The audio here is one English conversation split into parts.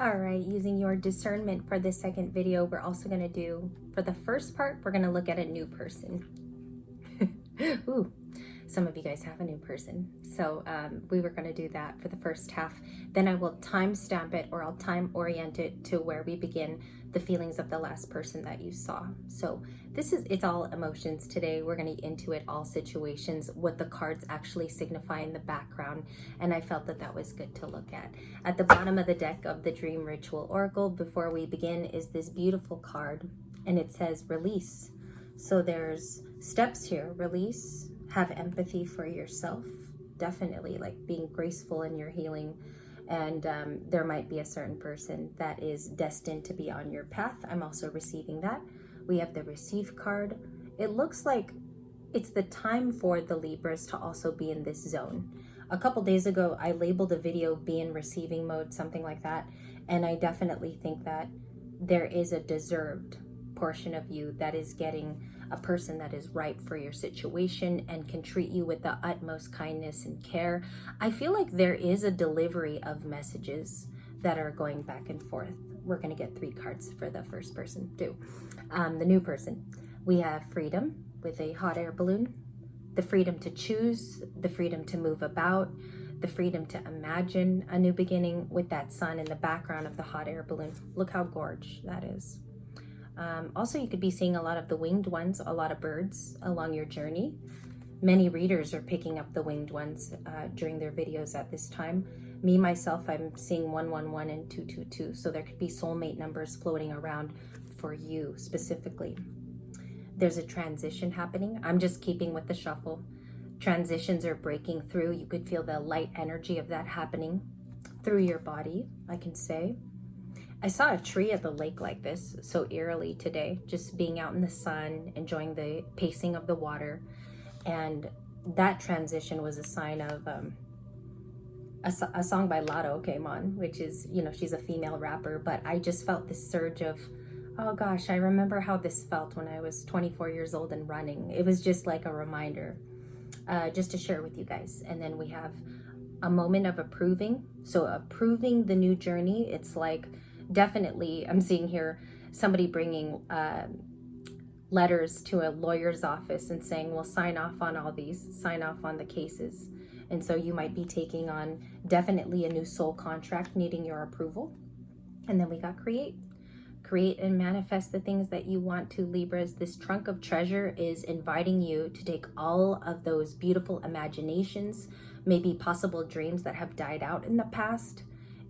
All right, using your discernment for this second video, we're also going to do, for the first part, we're going to look at a new person. Ooh, some of you guys have a new person. So we were going to do that for the first half. Then I will timestamp it, or I'll time orient it to where we begin the feelings of the last person that you saw. So it's all emotions today. We're going to intuit all situations, what the cards actually signify in the background. And I felt that that was good to look at. At the bottom of the deck of the Dream Ritual Oracle, before we begin, is this beautiful card, and it says release. So there's steps here: release, have empathy for yourself, definitely, like being graceful in your healing. And there might be a certain person that is destined to be on your path. I'm also receiving that. We have the receive card. It looks like it's the time for the Libras to also be in this zone. A couple days ago, I labeled a video be in receiving mode, something like that. And I definitely think that there is a deserved portion of you that is getting a person that is right for your situation and can treat you with the utmost kindness and care. I feel like there is a delivery of messages that are going back and forth. We're going to get 3 cards for the first person too. The new person. We have freedom with a hot air balloon, the freedom to choose, the freedom to move about, the freedom to imagine a new beginning with that sun in the background of the hot air balloon. Look how gorgeous that is. Also, you could be seeing a lot of the winged ones, a lot of birds along your journey. Many readers are picking up the winged ones during their videos at this time. Me, myself, I'm seeing 111 and 222. So there could be soulmate numbers floating around for you specifically. There's a transition happening. I'm just keeping with the shuffle. Transitions are breaking through. You could feel the light energy of that happening through your body, I can say. I saw a tree at the lake like this so eerily today, just being out in the sun, enjoying the pacing of the water. And that transition was a sign of a song by Lotto came on, which is, you know, she's a female rapper, but I just felt this surge of, oh gosh, I remember how this felt when I was 24 years old and running. It was just like a reminder, just to share with you guys. And then we have a moment of approving. So approving the new journey, it's like, definitely, I'm seeing here somebody bringing letters to a lawyer's office and saying, well, sign off on all these, sign off on the cases. And so you might be taking on definitely a new soul contract needing your approval. And then we got create. Create and manifest the things that you want to, Libras. This trunk of treasure is inviting you to take all of those beautiful imaginations, maybe possible dreams that have died out in the past,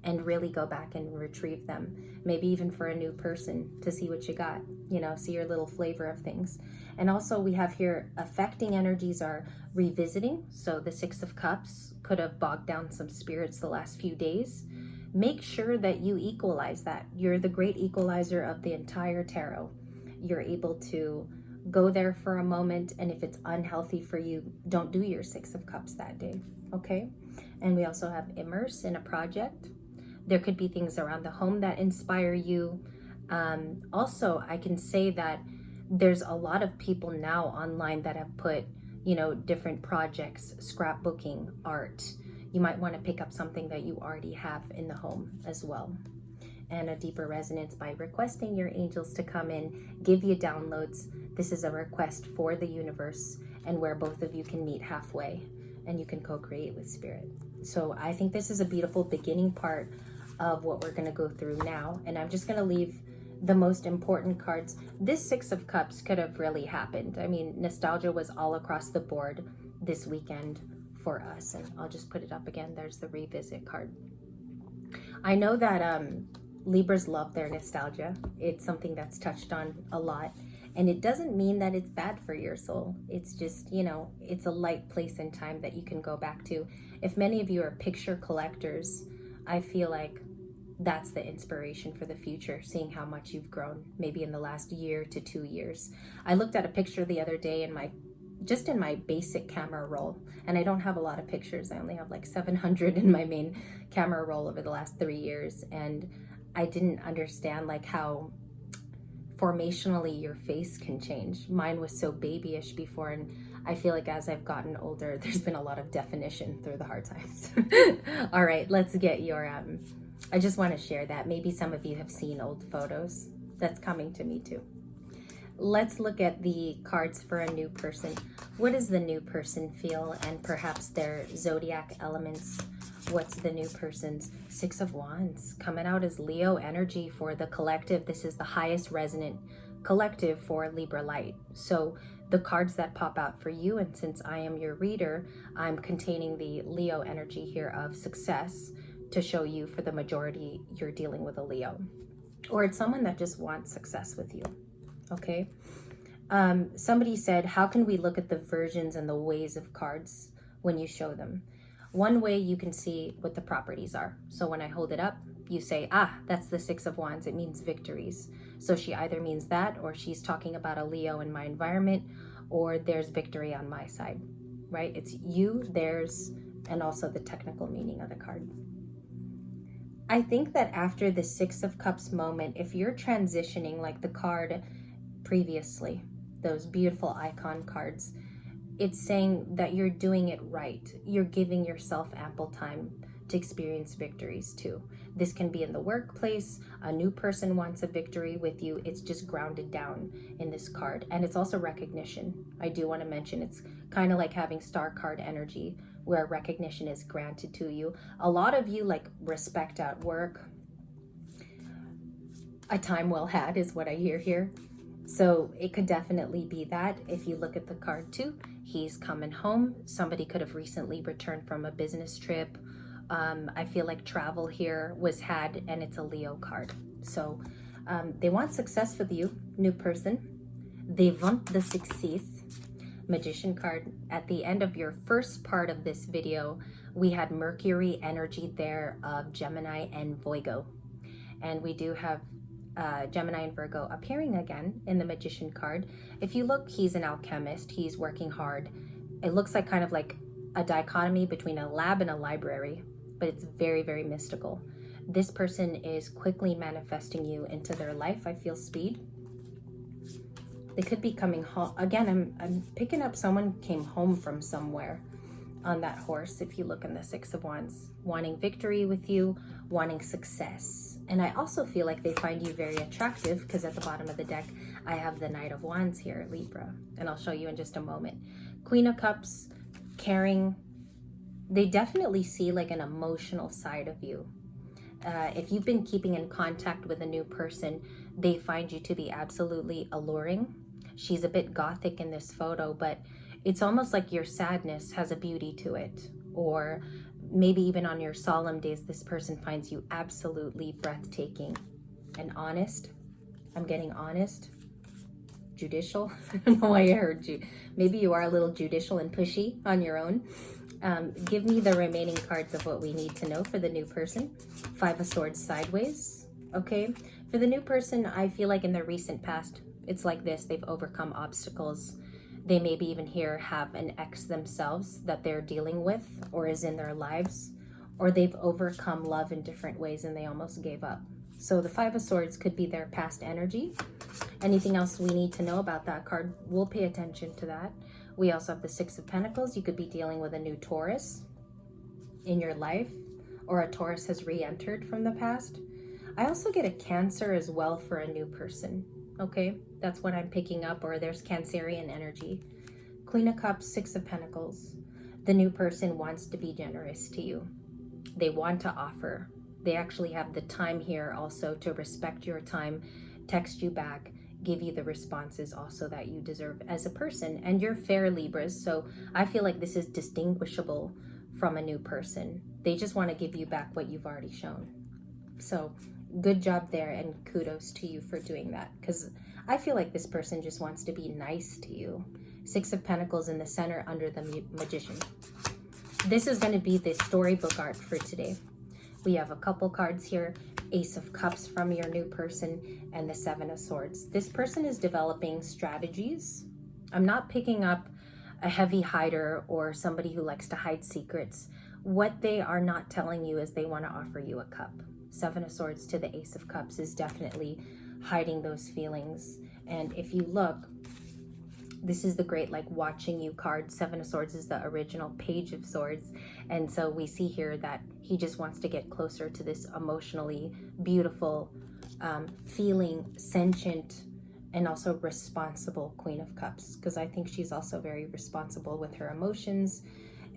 and really go back and retrieve them. Maybe even for a new person to see what you got, you know, see your little flavor of things. And also we have here affecting energies are revisiting. So the 6 of Cups could have bogged down some spirits the last few days. Make sure that you equalize that. You're the great equalizer of the entire tarot. You're able to go there for a moment, and if it's unhealthy for you, don't do your 6 of Cups that day, okay? And we also have immerse in a project. There could be things around the home that inspire you. Also, I can say that there's a lot of people now online that have put, you know, different projects, scrapbooking, art. You might want to pick up something that you already have in the home as well. And a deeper resonance by requesting your angels to come in, give you downloads. This is a request for the universe, and where both of you can meet halfway and you can co-create with spirit. So I think this is a beautiful beginning part of what we're going to go through now. And I'm just going to leave the most important cards. This 6 of Cups could have really happened. I mean, nostalgia was all across the board this weekend for us. And I'll just put it up again. There's the revisit card. I know that Libras love their nostalgia. It's something that's touched on a lot. And it doesn't mean that it's bad for your soul. It's just, you know, it's a light place and time that you can go back to. If many of you are picture collectors, I feel like that's the inspiration for the future, seeing how much you've grown maybe in the last year to 2 years. I looked at a picture the other day in my basic camera roll, and I don't have a lot of pictures. I only have like 700 in my main camera roll over the last 3 years, and I didn't understand like how formationally your face can change. Mine was so babyish before, and I feel like as I've gotten older, there's been a lot of definition through the hard times. All right, let's get your I just want to share that. Maybe some of you have seen old photos. That's coming to me too. Let's look at the cards for a new person. What does the new person feel, and perhaps their zodiac elements? What's the new person's? Six of Wands coming out as Leo energy for the collective. This is the highest resonant collective for Libra light. So the cards that pop out for you, and since I am your reader, I'm containing the Leo energy here of success to show you for the majority you're dealing with a Leo, or it's someone that just wants success with you. Okay. Somebody said, how can we look at the versions and the ways of cards when you show them? One way you can see what the properties are. So when I hold it up, you say, ah, that's the Six of Wands. It means victories. So she either means that, or she's talking about a Leo in my environment, or there's victory on my side, right? It's you, theirs, and also the technical meaning of the card. I think that after the Six of Cups moment, if you're transitioning like the card previously, those beautiful icon cards, it's saying that you're doing it right. You're giving yourself ample time to experience victories too. This can be in the workplace. A new person wants a victory with you. It's just grounded down in this card. And it's also recognition. I do want to mention it's kind of like having star card energy where recognition is granted to you. A lot of you like respect at work. A time well had is what I hear here. So it could definitely be that. If you look at the card too, he's coming home. Somebody could have recently returned from a business trip. I feel like travel here was had, and it's a Leo card. So they want success with you, new person. They want the success. Magician card. At the end of your first part of this video, we had Mercury energy there of Gemini and Virgo. And we do have Gemini and Virgo appearing again in the Magician card. If you look, he's an alchemist. He's working hard. It looks like kind of like a dichotomy between a lab and a library, but it's very, very mystical. This person is quickly manifesting you into their life. I feel speed. They could be coming home. Again, I'm picking up someone came home from somewhere on that horse. If you look in the Six of Wands, wanting victory with you, wanting success. And I also feel like they find you very attractive because at the bottom of the deck, I have the Knight of Wands here, Libra. And I'll show you in just a moment. Queen of Cups, caring. They definitely see like an emotional side of you. If you've been keeping in contact with a new person, they find you to be absolutely alluring. She's a bit gothic in this photo, but it's almost like your sadness has a beauty to it. Or maybe even on your solemn days, this person finds you absolutely breathtaking and honest. I'm getting honest. Judicial. I don't know why I heard you. Maybe you are a little judicial and pushy on your own. Give me the remaining cards of what we need to know for the new person. Five of Swords sideways. Okay. For the new person, I feel like in their recent past, it's like this. They've overcome obstacles. They maybe even here have an ex themselves that they're dealing with or is in their lives, or they've overcome love in different ways and they almost gave up. So the Five of Swords could be their past energy. Anything else we need to know about that card, we'll pay attention to that. We also have the Six of Pentacles. You could be dealing with a new Taurus in your life, or a Taurus has re-entered from the past. I also get a Cancer as well for a new person. Okay, that's what I'm picking up, or there's Cancerian energy. Queen of Cups, Six of Pentacles. The new person wants to be generous to you. They want to offer. They actually have the time here also to respect your time, text you back, give you the responses also that you deserve as a person. And you're fair, Libras, so I feel like this is distinguishable from a new person. They just want to give you back what you've already shown. So good job there, and kudos to you for doing that, because I feel like this person just wants to be nice to you. Six of Pentacles in the center under the Magician. This is going to be the storybook art for today. We have a couple cards here. Ace of Cups from your new person and the Seven of Swords. This person is developing strategies. I'm not picking up a heavy hider or somebody who likes to hide secrets. What they are not telling you is they want to offer you a cup. Seven of Swords to the Ace of Cups is definitely hiding those feelings. And if you look, this is the great like watching you card. Seven of Swords is the original Page of Swords. And so we see here that He just wants to get closer to this emotionally beautiful, feeling, sentient, and also responsible Queen of Cups, because I think she's also very responsible with her emotions,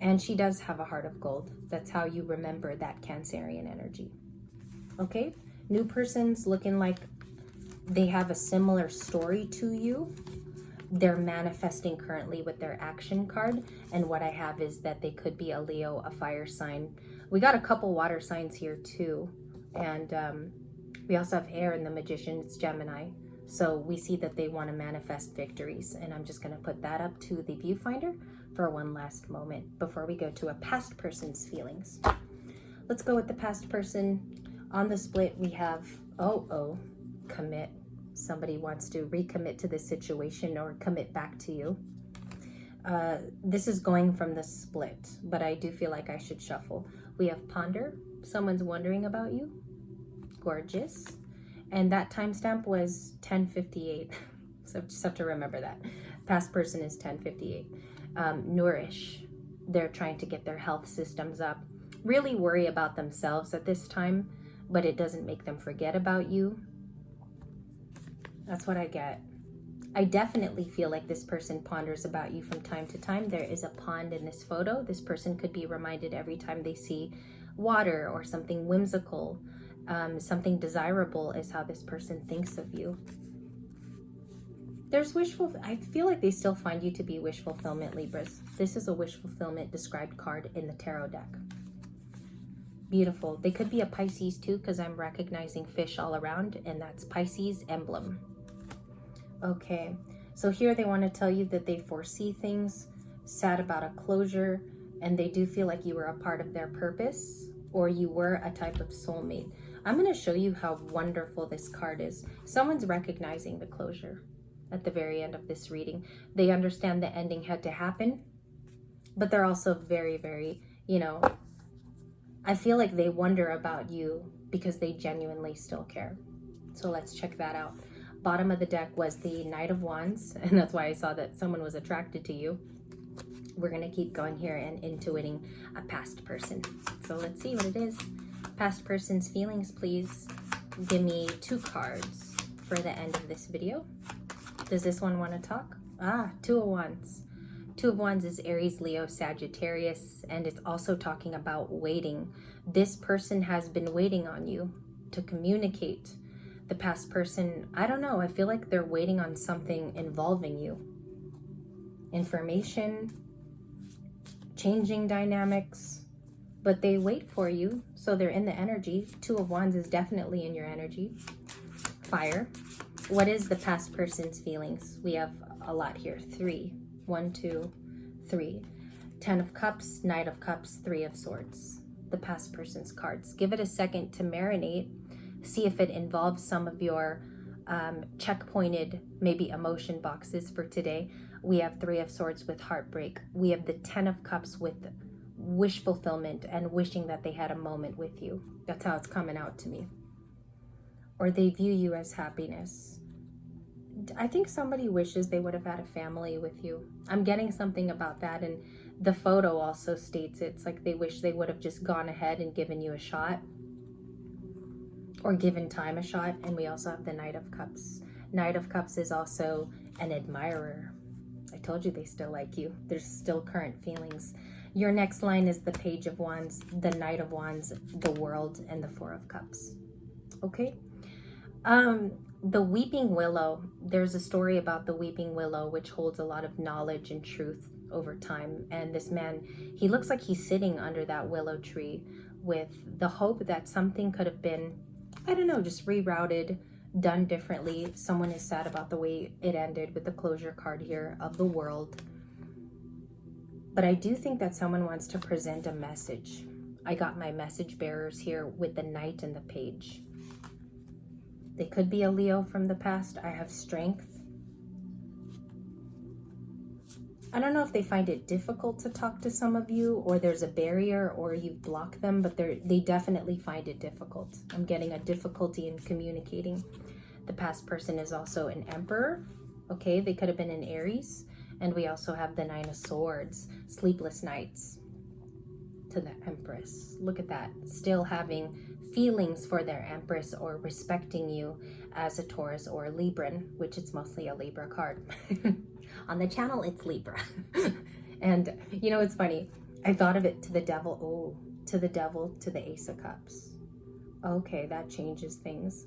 and she does have a heart of gold. That's how you remember that Cancerian energy. Okay, new person's looking like they have a similar story to you. They're manifesting currently with their action card, and what I have is that they could be a Leo, a fire sign. We got a couple water signs here too, and we also have air in the Magician. It's Gemini. So we see that they want to manifest victories, and I'm just going to put that up to the viewfinder for one last moment before we go to a past person's feelings. Let's go with the past person. On the split, we have, commit. Somebody wants to recommit to the situation or commit back to you. This is going from the split, but I do feel like I should shuffle. We have ponder. Someone's wondering about you. Gorgeous. And that timestamp was 10:58. So just have to remember that. Past person is 10:58. Nourish. They're trying to get their health systems up. Really worry about themselves at this time, but it doesn't make them forget about you. That's what I get. I definitely feel like this person ponders about you from time to time. There is a pond in this photo. This person could be reminded every time they see water or something whimsical, something desirable is how this person thinks of you. There's I feel like they still find you to be wish fulfillment, Libras. This is a wish fulfillment described card in the tarot deck. Beautiful. They could be a Pisces too, because I'm recognizing fish all around, and that's Pisces emblem. Okay, so here they want to tell you that they foresee things, sad about a closure, and they do feel like you were a part of their purpose, or you were a type of soulmate. I'm going to show you how wonderful this card is. Someone's recognizing the closure at the very end of this reading. They understand the ending had to happen, but they're also very, very, I feel like they wonder about you because they genuinely still care. So let's check that out. Bottom of the deck was the Knight of Wands, and that's why I saw that someone was attracted to you. We're going to keep going here and intuiting a past person. So let's see what it is. Past person's feelings, please. Give me 2 cards for the end of this video. Does this one want to talk? Two of Wands. Two of Wands is Aries, Leo, Sagittarius, and it's also talking about waiting. This person has been waiting on you to communicate. The past person, I don't know, I feel like they're waiting on something involving you. Information, changing dynamics, but they wait for you, so they're in the energy. Two of Wands is definitely in your energy. Fire. What is the past person's feelings? We have a lot here. 3. 1, 2, 3. 10 of Cups, Knight of Cups, 3 of Swords. The past person's cards. Give it a second to marinate. See if it involves some of your checkpointed, maybe emotion boxes for today. We have 3 of Swords with heartbreak. We have the 10 of Cups with wish fulfillment and wishing that they had a moment with you. That's how it's coming out to me. Or they view you as happiness. I think somebody wishes they would have had a family with you. I'm getting something about that, and the photo also states it's like they wish they would have just gone ahead and given you a shot, or given time a shot. And we also have the Knight of Cups. Knight of Cups is also an admirer. I told you they still like you. There's still current feelings. Your next line is the Page of Wands, the Knight of Wands, the World, and the 4 of Cups. Okay? The Weeping Willow. There's a story about the Weeping Willow, which holds a lot of knowledge and truth over time. And this man, he looks like he's sitting under that willow tree with the hope that something could have been, I don't know, just rerouted, done differently. Someone is sad about the way it ended with the closure card here of the World. But I do think that someone wants to present a message. I got my message bearers here with the Knight and the Page. They could be a Leo from the past. I have Strength. I don't know if they find it difficult to talk to some of you, or there's a barrier, or you've blocked them, but they definitely find it difficult. I'm getting a difficulty in communicating. The past person is also an Emperor. Okay, they could have been an Aries. And we also have the 9 of Swords, sleepless nights. to the Empress. Look at that. Still having feelings for their Empress or respecting you as a Taurus or a Libran, which it's mostly a Libra card. On the channel, it's Libra. And you know, it's funny. I thought of it to the Devil. Oh, to the Devil, to the Ace of Cups. Okay, that changes things.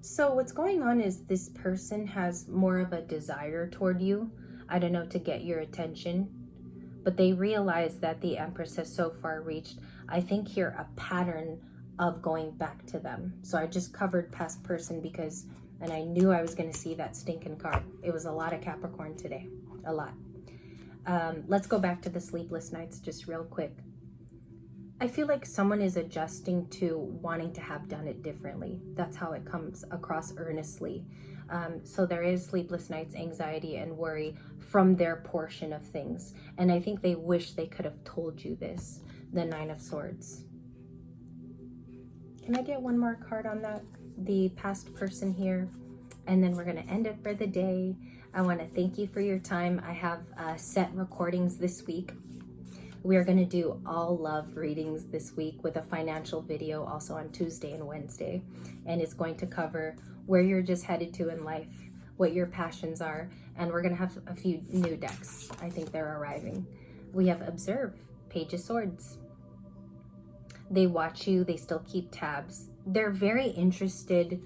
So what's going on is this person has more of a desire toward you. I don't know, to get your attention. But they realize that the Empress has so far reached, I think here, a pattern of going back to them. So I just covered past person because, and I knew I was going to see that stinking card. It was a lot of Capricorn today. A lot. Let's go back to the sleepless nights just real quick. I feel like someone is adjusting to wanting to have done it differently. That's how it comes across earnestly. So there is sleepless nights, anxiety, and worry from their portion of things. And I think they wish they could have told you this. The Nine of Swords. Can I get one more card on that? The past person here. And then we're going to end it for the day. I want to thank you for your time. I have set recordings this week. We are going to do all love readings this week with a financial video also on Tuesday and Wednesday. And it's going to cover where you're just headed to in life, what your passions are, and we're going to have a few new decks. I think they're arriving. We have Observe, Page of Swords. They watch you, they still keep tabs. They're very interested,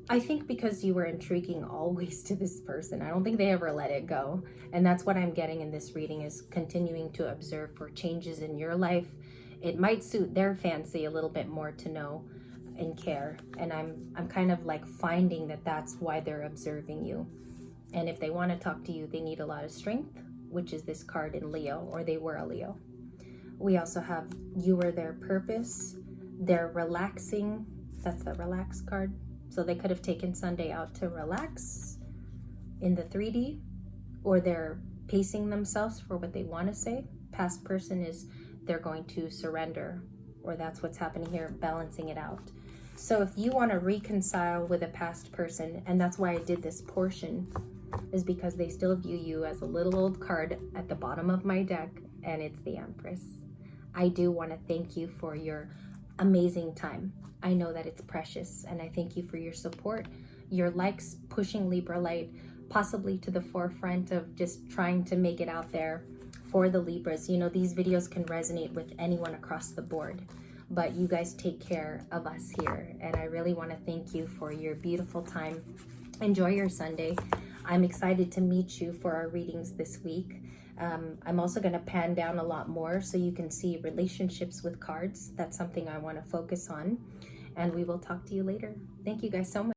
I think, because you were intriguing always to this person. I don't think they ever let it go. And that's what I'm getting in this reading, is continuing to observe for changes in your life. It might suit their fancy a little bit more to know and care. And I'm kind of like finding that that's why they're observing you. And if they want to talk to you, they need a lot of strength, which is this card in Leo, or they were a Leo. We also have you were their purpose. They're relaxing. That's the relax card. So they could have taken Sunday out to relax in the 3D, or they're pacing themselves for what they want to say. Past person is they're going to surrender, or that's what's happening here, balancing it out. So if you want to reconcile with a past person, and that's why I did this portion, is because they still view you as a little old card at the bottom of my deck, and it's the Empress. I do want to thank you for your amazing time. I know that it's precious, and I thank you for your support, your likes, pushing Libra Light possibly to the forefront of just trying to make it out there for the Libras. You know, these videos can resonate with anyone across the board, but you guys take care of us here, and I really want to thank you for your beautiful time. Enjoy your Sunday. I'm excited to meet you for our readings this week. I'm also going to pan down a lot more so you can see relationships with cards. That's something I want to focus on, and we will talk to you later. Thank you guys so much.